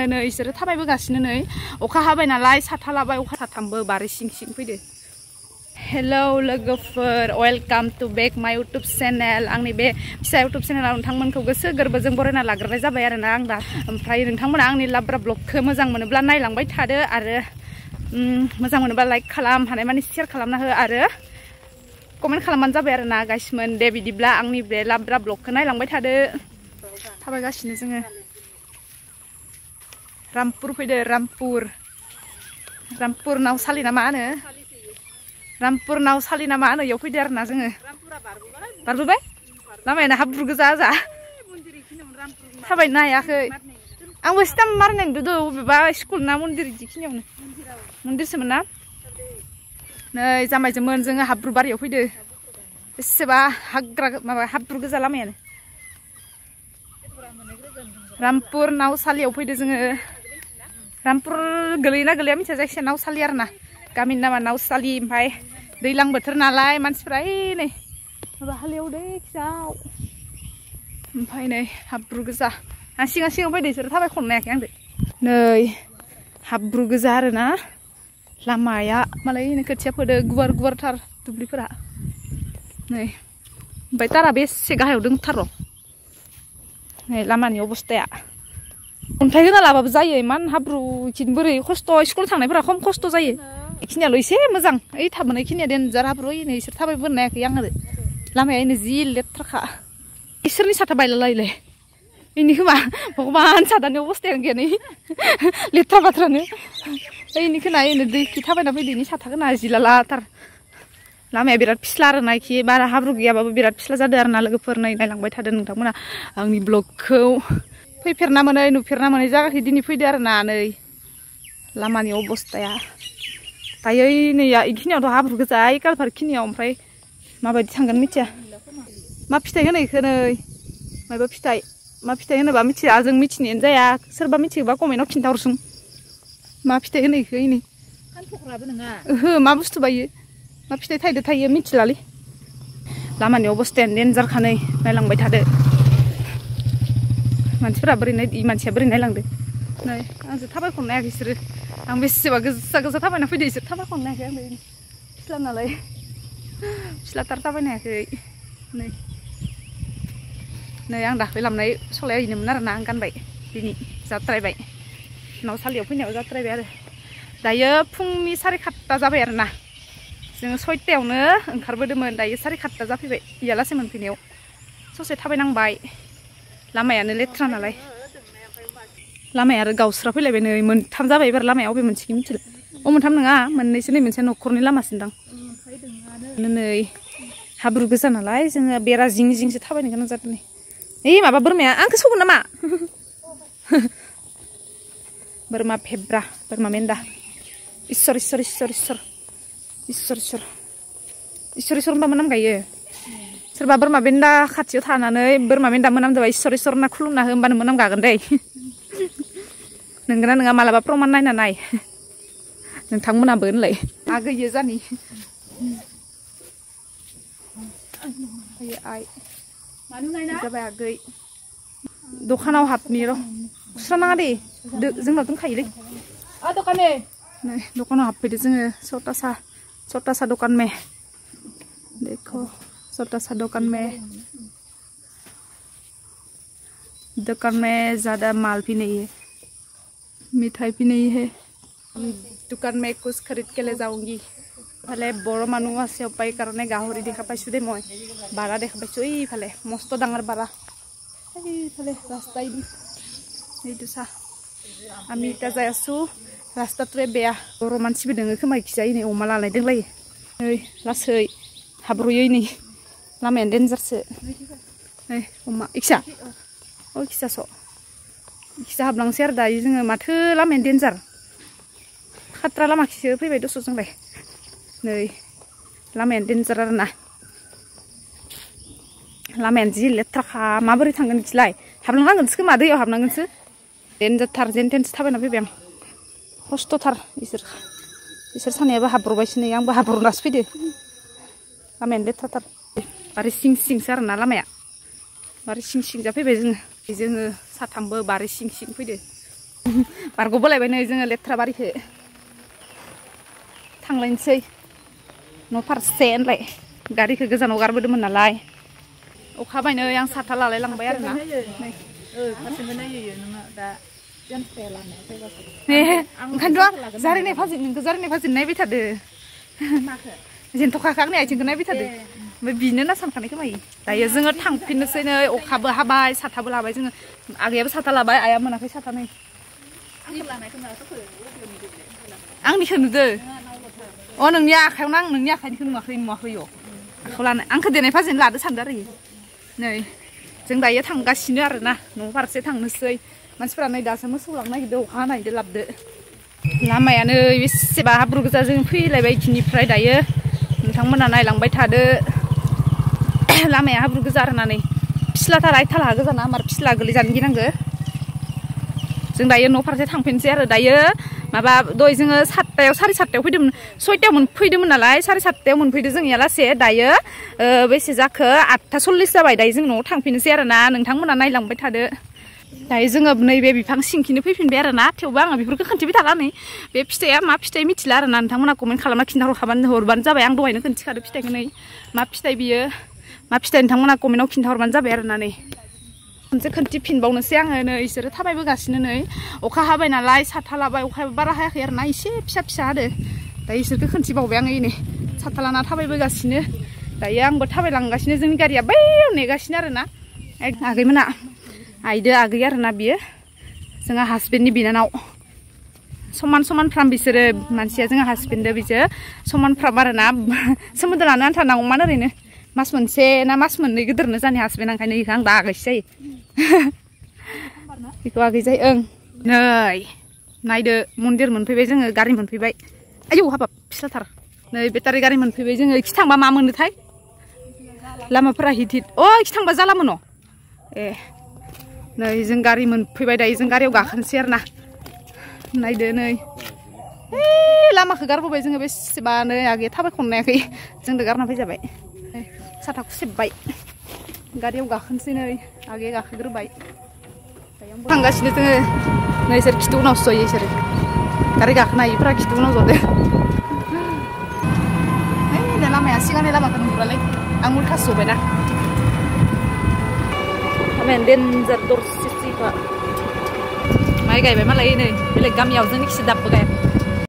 नै इसोरो थाबायबोगासिनो नै अखा हाबाय नालाय साथा लाबाय अखा साथामबो बारि सिं सिं फैदो हेलौ लोगोफोर वेलकाम टू बेक माय यूट्यूब चेनेल आंनि बे फिसा यूट्यूब चेनेलाव नोंथांमोनखौ गोसो गोरबोजों बरायना लाग्रोनाय जाबाय आरोना आं दा ओमफ्राय नोंथांमोना आंनि लाब्रा ब्लगखौ मोजां मोनोब्ला नायलांबाय थादो आरो मोजां मोनोब्ला लाइक खालाम हानाय मानि शेयार खालामना हो आरो कमेन्ट खालामबानो जाबाय आरोना गाइसमोन दे बिदिब्ला आंनि बे लाब्रा ब्लगखौ नायलांबाय थादो थाबायगासिनो जोङो रामपुर फैदो रामपुर नावसालि ना मा होनो रामपुर नावसालि ना मा होनो इयाव फैदो आरोना जोङो बारबोबाय लामायानो हाब्रु गोजा जा थाबायनो हायाखै आंबो सिटाम मारनाय नुदों बबेबा स्कुल ना मन्दिर इदिखिनियावनो मन्दिरसोमोन ना नै जामायजोंमोन जोङो हाब्रु बारियाव फैदो बेसेबा हाग्रा माबा हाब्रु गोजा लामायानो रामपुर नावसालियाव फैदो जोङो रामपुर गोलैना गोलैया मिथिया जायखिजाया नावसालि आरोना गामिनि नामा नावसालि ओमफ्राय दैज्लां बोथोर नालाय मानसिफ्रा नै माबा हालेवदो खिजाव ओमफ्राय नै हाब्रु गोजा आं सिगां फैदो इसोरो थाबाय खननो हायाखै आंदो नै हाब्रु गोजा आरोना लामाया मालाय खोथिया फोदो गुवार गुवारथार दुब्लिफोरा नै ओमफ्राय तारा बेसे गाहायाव दंथार नै लामानि अबस्थाया अन्थाइ होना लाबाबो जायो इमान हाब्रु इखिनि बोरै खस्थ' स्कुल थांनायफोरा खम खस्थ' जायो इखिनियाल' एसे मोजां ओइ थाबोनायखिनिया देनजार हाब्रु ओइनै इसोर थाबायबोनो हायाखै आङो लामाया ओइनै जि लेथ्राखा इसोरनि साथा बायलालायलै इनि खोमा भगबान सादानि अबस्थायानो गैया नै लेथ्रा बाथ्रानो ओइनि खोना ओइनै दैखि थाबायना फैदो इनि साथा खोना जिलालाथार लामाया बिराद फिस्ला आरोना इखि बारा हाब्रु गैयाबाबो बिराद फिस्ला जादों आरोना लोगोफोर नै नायलांबाय थादों नोंथांमोना आंनि ब्लगखौ फैफेरना मोनै नुफेरना मोनै जायगाखै दिनै फैदो आरोना नै लामानि अबस्थाया दायो नैया इखिनियावथ' हाब्रु गोजा ओइ कालभारखिनियाव ओमफ्राय माबायदि थांगोन मिथिया मा फिथाइ होनो इखो नै मायबा फिथाइ मा फिथाइ होनोबा मिथिया जों मिथिनायानो जाया सोरबा मिथियोबा कमेन्टआव खिन्थाहरसुं मा फिथाइ होनो इखो इनै खानथ'ख्राबो नङा ओहो मा बुस्थु बायो मा फिथाइ थायो मिथिलालै लामानि अबस्थायानो देनजारखा नै नायलांबाय थादो मानसिफोरा बोरै मानसिया बोरै नायलांदो नै आंसो थाबायखननो हायाखै इसोरो आं बेसेबा गोजा थाबायना फैदो इसोर थाबायखननो हायाखै आं फिस्ला नालाय फिस्लाथार थाबायनो हायाखै नै आं दाख्लै लाबोनाय सलाया हैनोमोन आरोना आं गानबाय दिनै जाद्रायबाय नावसालियाव फैनायाव जाद्रायबाय आरो दायो फुंनि 7:30 जाबाय आरोना जोङो 6टायावनो ओंखारबोदोंमोन दायो 7:30 जाफैबाय इयालासे मोनफैनायाव ससे थाबायनांबाय लामायानो लेथ्रा नालाय लामाया आरो गावस्रा फैलायबाय नै मोनथाम जाबाय एबार लामाया अबे मोनसेखौ मिथिला मोनथाम नङा मोननैसो नै मोनसे न'खरनि लामासिनदां नै हाब्रु गोजा नालाय जोङो बेरा जिं जिंसो थाबायनो गोनां जादों नै ओइ माबा बोरमाया आंखौ सौगोन नामा बोरमा फेब्रा बोरमा मेन्दा इसोर होनबा मोनाम गायो सोरबा बोरमा मेन्दा खाथियाव थानानै बोरमा मेन्दा मोनामदोंबा इसोर होनना खुलुमना हो होमबानो मोनाम गागोन दै नोंगोना नङा मालाबा प्रमान नायना नाय नोंथांमोनाबो होनलाय मा गैयो जानि आइ जाबाय आगै दखानाव हाबनि र' खुस्रा नाङा दे जोंनाव दंखायोलै दखाने नै दखानाव हाबफैदो जोङो छोटा सा दुकान में देखो छोटा सा दुकान में ज़्यादा माल भी नहीं है मिठाई भी नहीं है दुकान में कुछ खरीद के ले जाऊंगी इफाले बड़ मानुह आसे उपाय कारणे गाहरि देखा पाइছো दे मैं बारा देखा पाइছো इफाले मस्त डांगर बारा इफाले रास्ता এইটো सा आमी इटा जाय आसु रास्ताटोरे बेया बर' मानसिबो दोङो खोमा इखिजाय नै अमा लालायदोंलायो नै लासै हाब्रुयै नै लामायानो देनजारसो नै अमा इखिजा इखिजा हाबलांसै आरो दायो जोङो माथो लामायानो देनजार खात्रा लामाखिसो फैबाय दस' जोंलाय नै लामायानो देनजार आरोना लामायानो जि लेथ्राखा माबोरै थांगोन इखिलाय हाबलांनांगोनसो खोमा दैयाव हाबनांगोनसो देनजारथार जेनथेनसो थाबायना फैबाय आं खस्थ'थार इसोर सानैयाबो हाब्रबायसो नै आंबो हाब्रनासो फैदो लामायानो लेथ्राथार बारि सिं सिंसो आरोना लामाया बारि सिं सिं जा फैबाय जोङो साथामबो बारि सिं सिं फैदो बारग'बोलायबाय नै जोङो लेथ्रा बारिखौ थांलायनोसै न' फारसे होनलाय गारिखौ गोजानाव गारबोदोंमोन नालाय अखा हाबायनो आं साथा लालाय लांबाय आरो ना ओंखायनोथ' जारिनाय फाजि नोंखौ जारिनाय फाजि नायबाय थादो जेनथ'खाखो आंनि आथिंखौ नायबाय थादो ओमफ्राय बिनो ना सानखानाय खोमायो दायो जोङो थांफिननोसै नै अखाबो हाबाय साथाबो लाबाय जोङो आगैयाबो साथा लाबाय आइया मोनाखै साथा नै आंनिखौ नुदो अ नोंनि आखायावनो आं नोंनि आखाइनिखौ नुवाखै इयो आखायाव लानाय आंखौ देनाय फाजैनो लादो सानदों आरो नै जों दायो थांगासिनो आरोना न' फारसे थांनोसै मानसिफ्रा नै दासो मोसौ लांनो नागिरदों अखा हानायदो लाबदो लामायानो बेसेबा हाब्रु गोजा जों फैलायबाय इथिंनिफ्राय दायो नोंथांमोना नायलांबाय थादो लामाया हाब्रु गोजा आरोना नै फिस्लाथार आइथाला गोजाना मार फिस्ला गोलैजानो गिनांगो जों दायो न' फारसे थांफिनसै आरो दायो माबा दय जोङो सातथायाव साराय सातथायाव फैदोंमोन सयथायाव फैदोंमोन नालाय साराय सातथायाव मोनफैदों जोंनिया लासे दायो बेसे जाखो 8:40 जाबाय दायो जों न'आव थांफिननोसै आरोना नोंथांमोना नायलांबाय थादो दायो जोङो नैबे बिफां सिंखिनो फैफिनबाय आरोना थेवबो आङो बेफोरखौ खोन्थिबाय थाला नै बे फिथाइया मा फिथाइ मिथिला आरोना नोंथांमोना कमेन्ट खालामना हरबानो जाबाय आं दहायनो खोन्थिखादो फिथाइखौ नै मा फिथाइ बियो मा फिथाइ नोंथांमोना कमेन्टआव खिन्थाहरबानो जाबाय आरोना नै खनसे खोन्थिफिनबावनोसै आङो नै इसोरो थाबायबोगासिनो नै अखा हाबाय नालाय साथा लाबाय अखायाबो बारा हायाखै आरोना एसे फिसा फिसा हादो दायो इसोरखौ खोन्थिबावबाय आङो नै साथा लाना थाबायबोगासिनो दायो आंबो थाबायलांगासिनो जोंनि गारिया बैयाव नेगासिनो आरोना आगैमोना आइदो आगै आरोना बियो जोंहा हासबेन्डनि बिनानाव समान समानफ्राम बिसोरो मानसिया जोंहा हासबेन्डदो बिसोर समानफ्राम आरोना सोमोन्दो लानो आन्था नांगौमोन ओरैनो मास मोनसे ना मास मोननै गोदोरनो जानि हासबेन्ड ओंखायनो इखौ आं दा आगैसो जायो बेखौ आगै जायो ओं नै नायदो मन्दिर मोनफैबाय जोङो गारि मोनफैबाय आयौ हाबाब फिसाथार नै बेटारि गारि मोनफैबाय जोङो इखि थांबा मा मोनोथाय लामाफोरा हिट हिट अ इखि थांबा जालामोन न' ए नै जों गारि मोनफैबाय दायो जों गारियाव गाखोनोसै आरोना नायदो नै लामाखौ गारबोबाय जोङो बेसेबा नै आगैया थाबायख'नो हायाखै जोंदो गारना फैजाबाय साथाखौ सेबबाय गारियाव गाखोनोसै नै आगैया गाखोग्रोबाय थांगासिनो जोङो नै इसोर खिथु उनावसो जयो इसोरो गारि गाखोनो हायिफ्रा खिथु उनाव जदो दा लामाया सिगांनि लामाखौ नुबालाय आं उल्थासो जबायना लामायानो देन्जार दरसेखा माइ गायबाय मालाय नै बेलेग गामियाव जोंनिखिसो दाबबो गायाखै